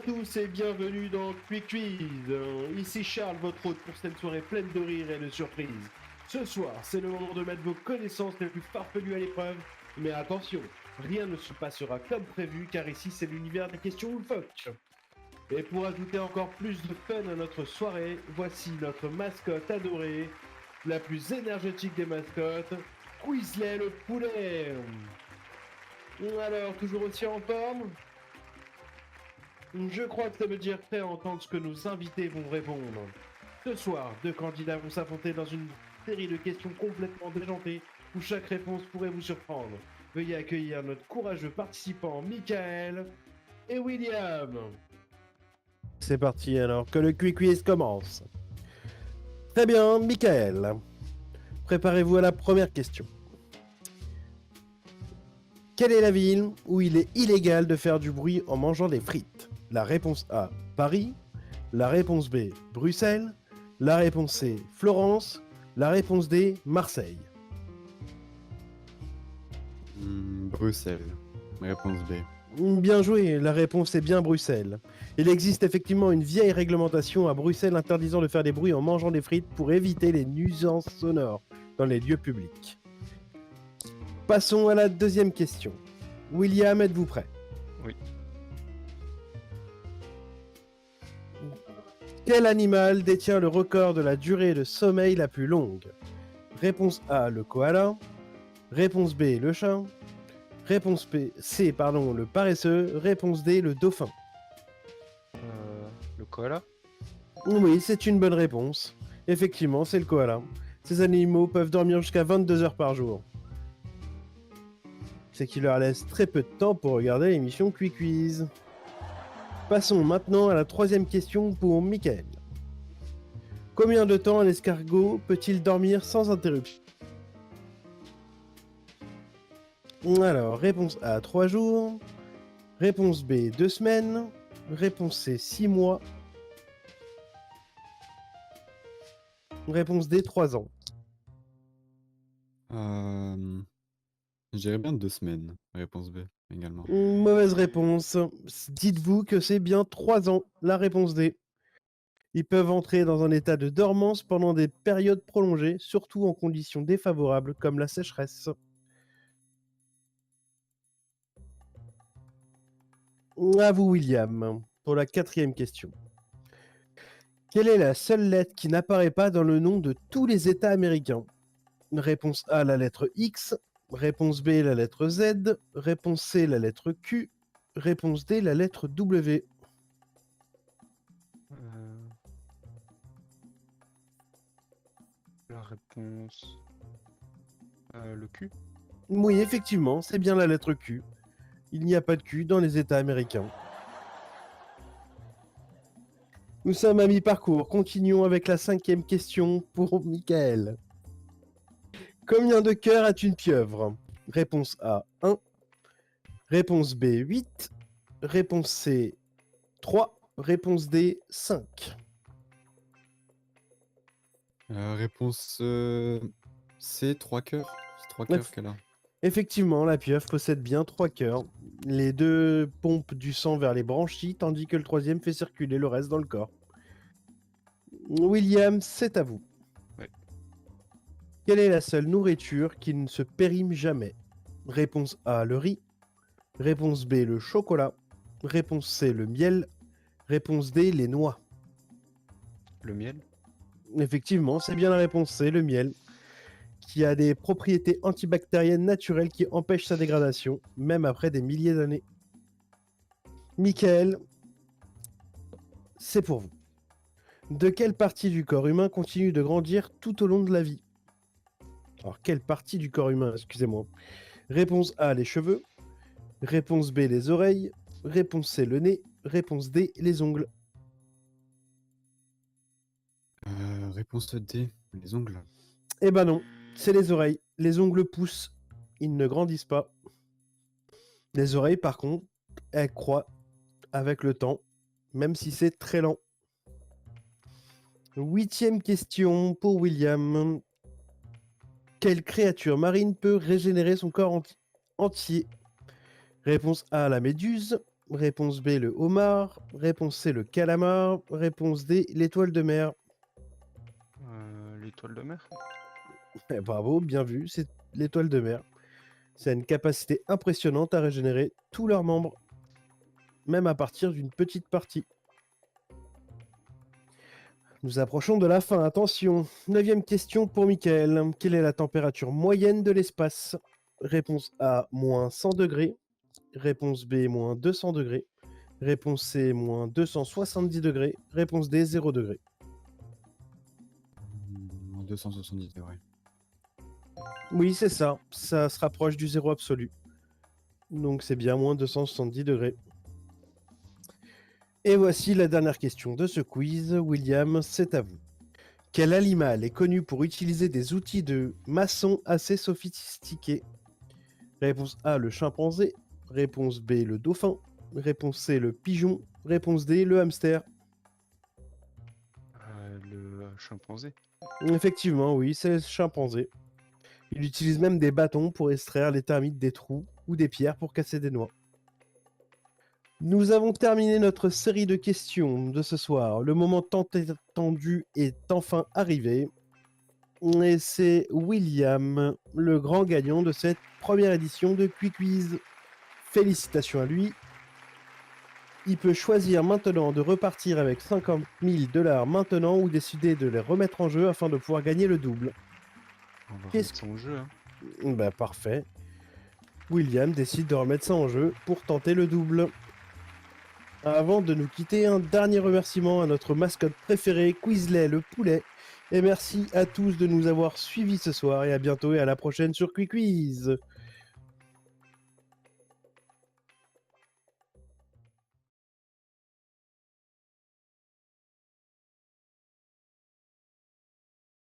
tous et bienvenue dans Quick Quiz. Ici Charles, votre hôte pour cette soirée pleine de rires et de surprises. Ce soir, c'est le moment de mettre vos connaissances les plus farfelues à l'épreuve. Mais attention, rien ne se passera comme prévu car ici c'est l'univers des questions loufoques. Et pour ajouter encore plus de fun à notre soirée, voici notre mascotte adorée, la plus énergétique des mascottes, Quizlet le poulet. Alors, toujours aussi en forme ? Je crois que ça veut dire prêt à entendre ce que nos invités vont répondre. Ce soir, deux candidats vont s'affronter dans une série de questions complètement déjantées où chaque réponse pourrait vous surprendre. Veuillez accueillir notre courageux participant Michael et William. C'est parti alors, que le Quick Quiz commence. Très bien, Michael. Préparez-vous à la première question. Quelle est la ville où il est illégal de faire du bruit en mangeant des frites ? La réponse A, Paris. La réponse B, Bruxelles. La réponse C, Florence. La réponse D, Marseille. Bruxelles. Réponse B. Bien joué, la réponse est bien Bruxelles. Il existe effectivement une vieille réglementation à Bruxelles interdisant de faire des bruits en mangeant des frites pour éviter les nuisances sonores dans les lieux publics. Passons à la deuxième question. William, êtes-vous prêt ? Oui. Quel animal détient le record de la durée de sommeil la plus longue ? Réponse A, le koala. Réponse B, le chat. Réponse C, le paresseux. Réponse D, le dauphin. Le koala. Oui, c'est une bonne réponse. Effectivement, c'est le koala. Ces animaux peuvent dormir jusqu'à 22 heures par jour. C'est qu'il leur laisse très peu de temps pour regarder l'émission Quick Quiz. Passons maintenant à la troisième question pour Michael. Combien de temps un escargot peut-il dormir sans interruption ? Alors, réponse A, 3 jours. Réponse B, 2 semaines. Réponse C, 6 mois. Réponse D, 3 ans. Je dirais bien 2 semaines. Réponse B également. Mauvaise réponse. Dites-vous que c'est bien 3 ans, la réponse D. Ils peuvent entrer dans un état de dormance pendant des périodes prolongées, surtout en conditions défavorables comme la sécheresse. À vous, William, pour la quatrième question. Quelle est la seule lettre qui n'apparaît pas dans le nom de tous les États américains ? Réponse A, la lettre X. Réponse B, la lettre Z. Réponse C, la lettre Q. Réponse D, la lettre W. La réponse. Le Q. Oui, effectivement, c'est bien la lettre Q. Il n'y a pas de Q dans les États américains. Nous sommes à mi-parcours. Continuons avec la cinquième question pour Michael. Combien de cœurs a une pieuvre ? Réponse A, 1. Réponse B, 8. Réponse C, 3. Réponse D, 5. Réponse C, 3 cœurs. C'est 3 cœurs qu'elle a. Effectivement, la pieuvre possède bien 3 cœurs. Les 2 pompent du sang vers les branchies, tandis que le troisième fait circuler le reste dans le corps. William, c'est à vous. Oui. Quelle est la seule nourriture qui ne se périme jamais ? Réponse A, le riz. Réponse B, le chocolat. Réponse C, le miel. Réponse D, les noix. Le miel. Effectivement, c'est bien la réponse C, le miel, qui a des propriétés antibactériennes naturelles qui empêchent sa dégradation, même après des milliers d'années. Michael, c'est pour vous. De quelle partie du corps humain continue de grandir tout au long de la vie ? Alors, quelle partie du corps humain, excusez-moi. Réponse A, les cheveux. Réponse B, les oreilles. Réponse C, le nez. Réponse D, les ongles. Réponse D, les ongles. Eh ben non, c'est les oreilles. Les ongles poussent, ils ne grandissent pas. Les oreilles, par contre, elles croient avec le temps, même si c'est très lent. 8e question pour William. Quelle créature marine peut régénérer son corps entier ? Réponse A, la méduse. Réponse B, le homard. Réponse C, le calamar. Réponse D, l'étoile de mer. L'étoile de mer. Bravo, bien vu, c'est l'étoile de mer. Ça a une capacité impressionnante à régénérer tous leurs membres, même à partir d'une petite partie. Nous approchons de la fin, attention. 9e question pour Michael. Quelle est la température moyenne de l'espace? Réponse A, moins 100 degrés. Réponse B, moins 200 degrés. Réponse C, moins 270 degrés. Réponse D, 0 degré. 270 degrés. Oui, c'est ça. Ça se rapproche du zéro absolu. Donc c'est bien moins 270 degrés. Et voici la dernière question de ce quiz. William, c'est à vous. Quel animal est connu pour utiliser des outils de maçon assez sophistiqués? Réponse A, le chimpanzé. Réponse B, le dauphin. Réponse C, le pigeon. Réponse D, le hamster. Le chimpanzé. Effectivement, oui, c'est le chimpanzé. Il utilise même des bâtons pour extraire les termites des trous ou des pierres pour casser des noix. Nous avons terminé notre série de questions de ce soir. Le moment tant attendu est enfin arrivé. Et c'est William, le grand gagnant de cette première édition de Quiz. Félicitations à lui. Il peut choisir maintenant de repartir avec 50 000 $ maintenant ou décider de les remettre en jeu afin de pouvoir gagner le double. On va Qu'est-ce remettre ça en jeu. Hein. Bah parfait. William décide de remettre ça en jeu pour tenter le double. Avant de nous quitter, un dernier remerciement à notre mascotte préférée, Quizlet le poulet. Et merci à tous de nous avoir suivis ce soir et à bientôt et à la prochaine sur Quiz.